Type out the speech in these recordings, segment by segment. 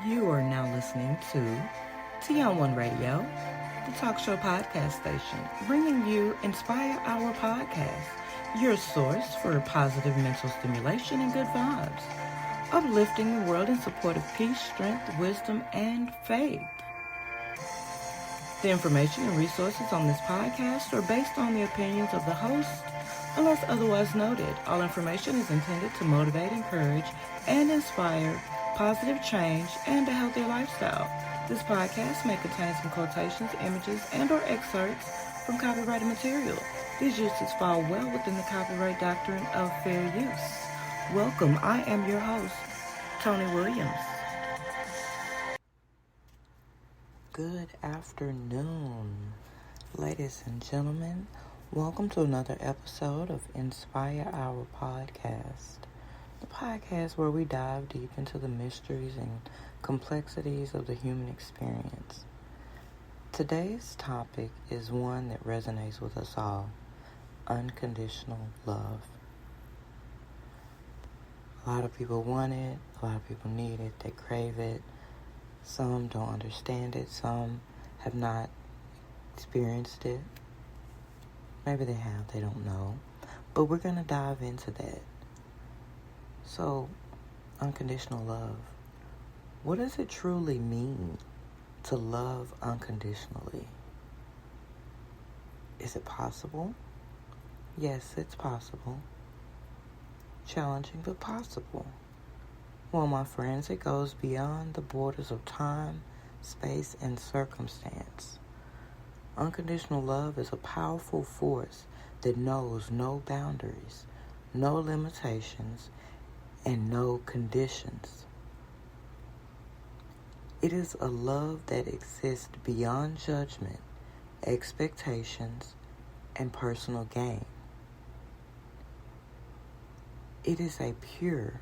You are now listening to T on One Radio, the talk show podcast station, bringing you Inspire Hour Podcast, your source for positive mental stimulation and good vibes, uplifting the world in support of peace, strength, wisdom, and faith. The information and resources on this podcast are based on the opinions of the host, unless otherwise noted. All information is intended to motivate, encourage, and inspire positive change and a healthier lifestyle. This podcast may contain some quotations, images, and or excerpts from copyrighted material. These uses fall well within the copyright doctrine of fair use. Welcome, I am your host, Tony Williams. Good afternoon, ladies and gentlemen. Welcome to another episode of Inspire Our Podcast, the podcast where we dive deep into the mysteries and complexities of the human experience. Today's topic is one that resonates with us all: unconditional love. A lot of people want it, a lot of people need it, they crave it. Some don't understand it, some have not experienced it. Maybe they have, they don't know. But we're going to dive into that. So, unconditional love. What does it truly mean to love unconditionally? Is it possible? Yes, it's possible. Challenging, but possible. Well, my friends, it goes beyond the borders of time, space, and circumstance. Unconditional love is a powerful force that knows no boundaries, no limitations, and no conditions. It is a love that exists beyond judgment, expectations, and personal gain. It is a pure,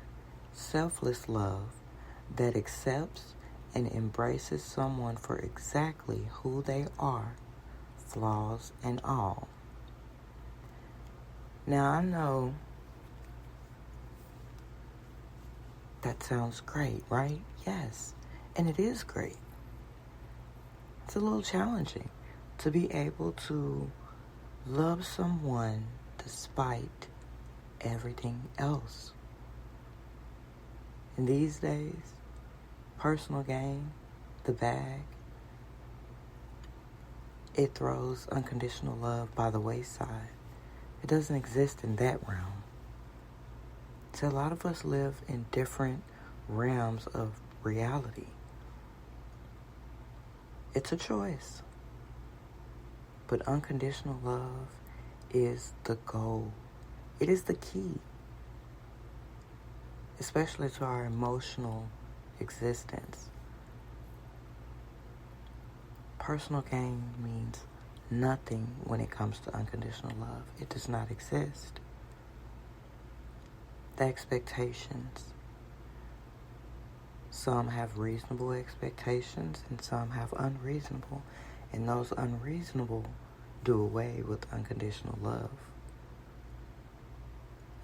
selfless love that accepts and embraces someone for exactly who they are, flaws and all. Now, I know that sounds great, right? Yes, and it is great. It's a little challenging to be able to love someone despite everything else. In these days, personal gain, the bag, it throws unconditional love by the wayside. It doesn't exist in that realm. So a lot of us live in different realms of reality. It's a choice. But unconditional love is the goal. It is the key, especially to our emotional existence. Personal gain means nothing when it comes to unconditional love. It does not exist. The expectations. Some have reasonable expectations and some have unreasonable. And those unreasonable do away with unconditional love.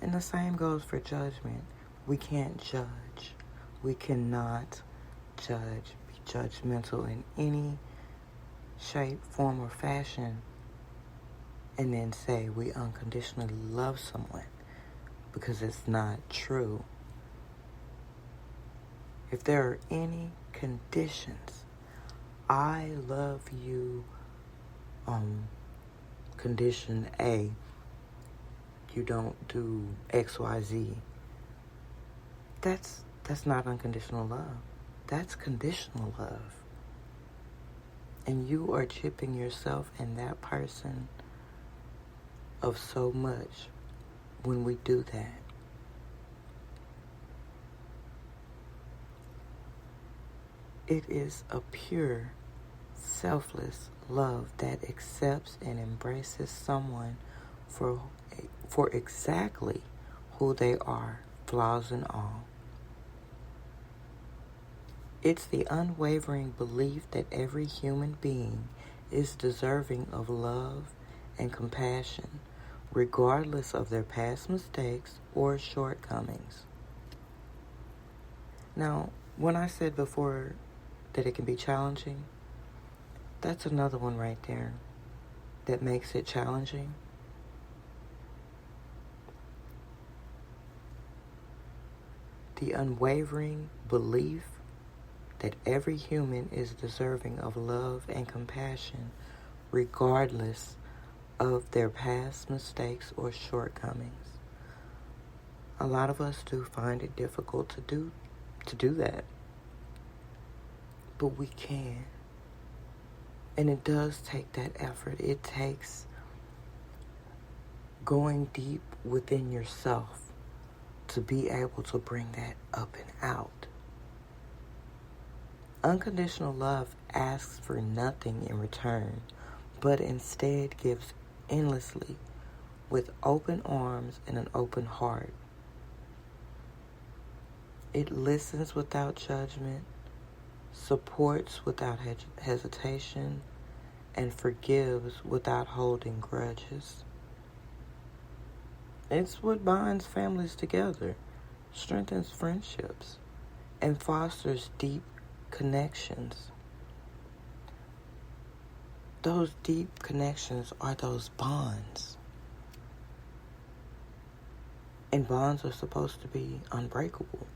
And the same goes for judgment. We can't judge. We cannot judge, be judgmental in any shape, form, or fashion, and then say we unconditionally love someone, because it's not true. If there are any conditions, I love you on condition A, you don't do X, Y, Z. That's not unconditional love. That's conditional love. And you are chipping yourself and that person of so much when we do that. It is a pure, selfless love that accepts and embraces someone for exactly who they are, flaws and all. It's the unwavering belief that every human being is deserving of love and compassion, regardless of their past mistakes or shortcomings. Now, When I said before that it can be challenging, that's another one right there that makes it challenging. The unwavering belief that every human is deserving of love and compassion regardless of their past mistakes or shortcomings. A lot of us do find it difficult to do that. But we can. And it does take that effort. It takes going deep within yourself to be able to bring that up and out. Unconditional love asks for nothing in return, but instead gives endlessly with open arms and an open heart. It listens without judgment, supports without hesitation, and forgives without holding grudges. It's what binds families together, strengthens friendships, and fosters deep connections. Those deep connections are those bonds. And bonds are supposed to be unbreakable.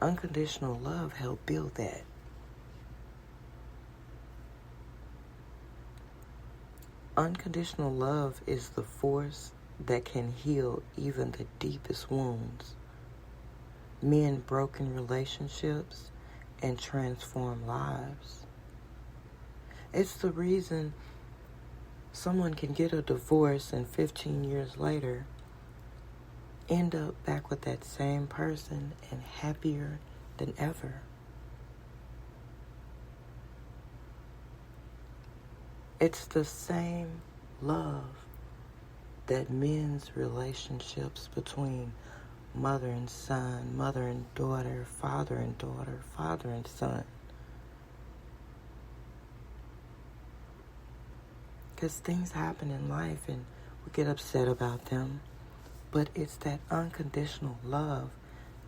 Unconditional love helped build that. Unconditional love is the force that can heal even the deepest wounds, mend broken relationships, and transform lives. It's the reason someone can get a divorce and 15 years later end up back with that same person and happier than ever. It's the same love that mends relationships between mother and son, mother and daughter, father and son. Because things happen in life and we get upset about them. But it's that unconditional love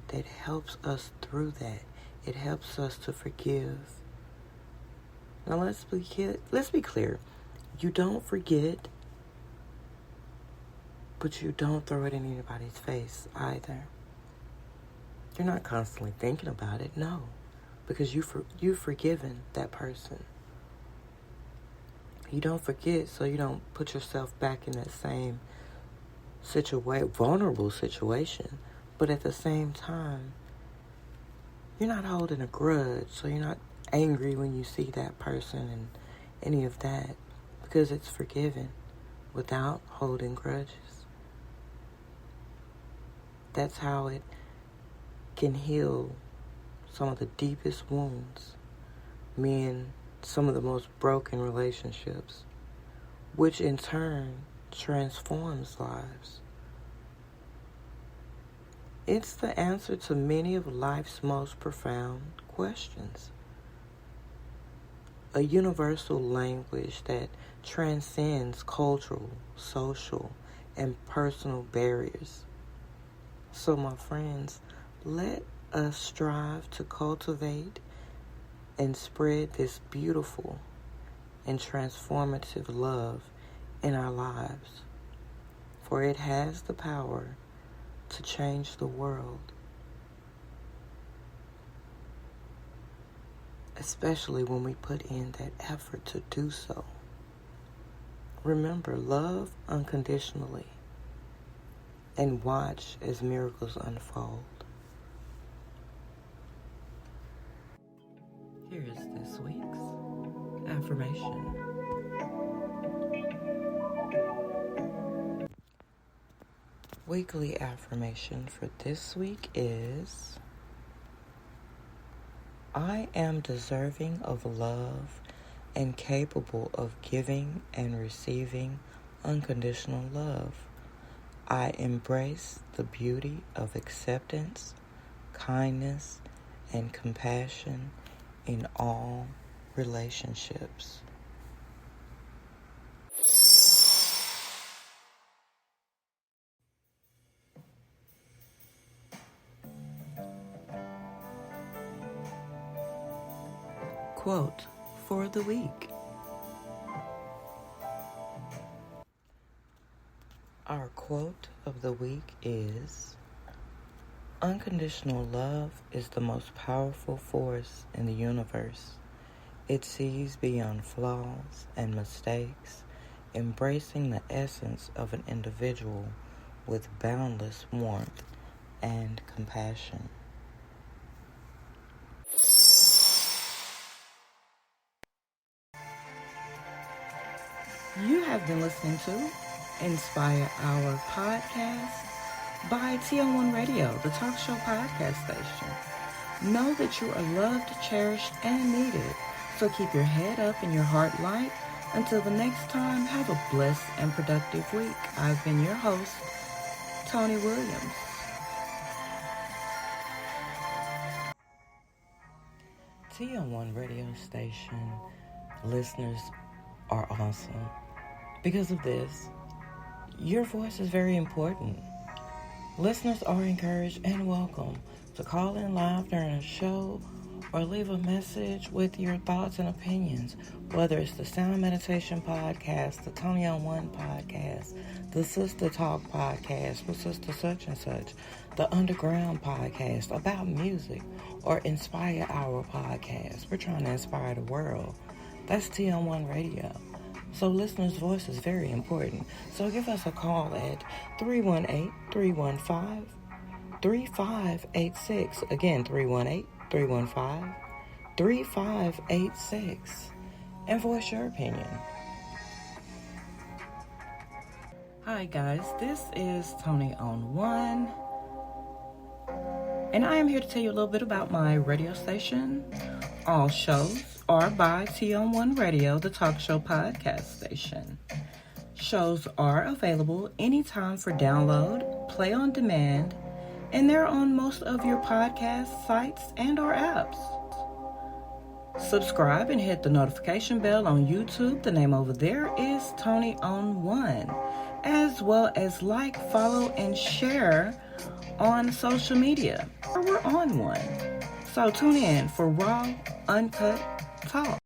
that helps us through that. It helps us to forgive. Now let's be clear. You don't forget, but you don't throw it in anybody's face either. You're not constantly thinking about it, no, because you've forgiven that person. You don't forget, so you don't put yourself back in that same vulnerable situation, but at the same time, you're not holding a grudge, so you're not angry when you see that person and any of that, because it's forgiven without holding grudges. That's how it can heal some of the deepest wounds, mend some of the most broken relationships, which in turn transforms lives. It's the answer to many of life's most profound questions. A universal language that transcends cultural, social, and personal barriers. So, my friends, let us strive to cultivate and spread this beautiful and transformative love in our lives, for it has the power to change the world, especially when we put in that effort to do so. Remember, love unconditionally and watch as miracles unfold. Here is this week's affirmation. Weekly affirmation for this week is: I am deserving of love and capable of giving and receiving unconditional love. I embrace the beauty of acceptance, kindness, and compassion in all relationships. quote for the week. Our quote of the week is, "Unconditional love is the most powerful force in the universe. It sees beyond flaws and mistakes, embracing the essence of an individual with boundless warmth and compassion." You have been listening to Inspire Hour Podcast by TN1 Radio, the talk show podcast station. Know that you are loved, cherished, and needed. So keep your head up and your heart light. Until the next time, have a blessed and productive week. I've been your host, Tony Williams. TN1 Radio Station listeners are awesome. Because of this, your voice is very important. Listeners are encouraged and welcome to call in live during a show or leave a message with your thoughts and opinions, whether it's the Sound Meditation Podcast, the Tony on One Podcast, the Sister Talk Podcast with Sister Such and Such, the Underground Podcast about music, or Inspire Our Podcast. We're trying to inspire the world. That's TN1 Radio. So listeners' voice is very important. So give us a call at 318-315-3586. Again, 318-315-3586. And voice your opinion. Hi guys, this is Tony on One. And I am here to tell you a little bit about my radio station. All shows are by TN1 Radio, the talk show podcast station. Shows are available anytime for download, play on demand, and they're on most of your podcast sites and or apps. Subscribe and hit the notification bell on YouTube. The name over there is Tony on One, as well as like, follow, and share on social media. We're on one. So tune in for raw, uncut talk.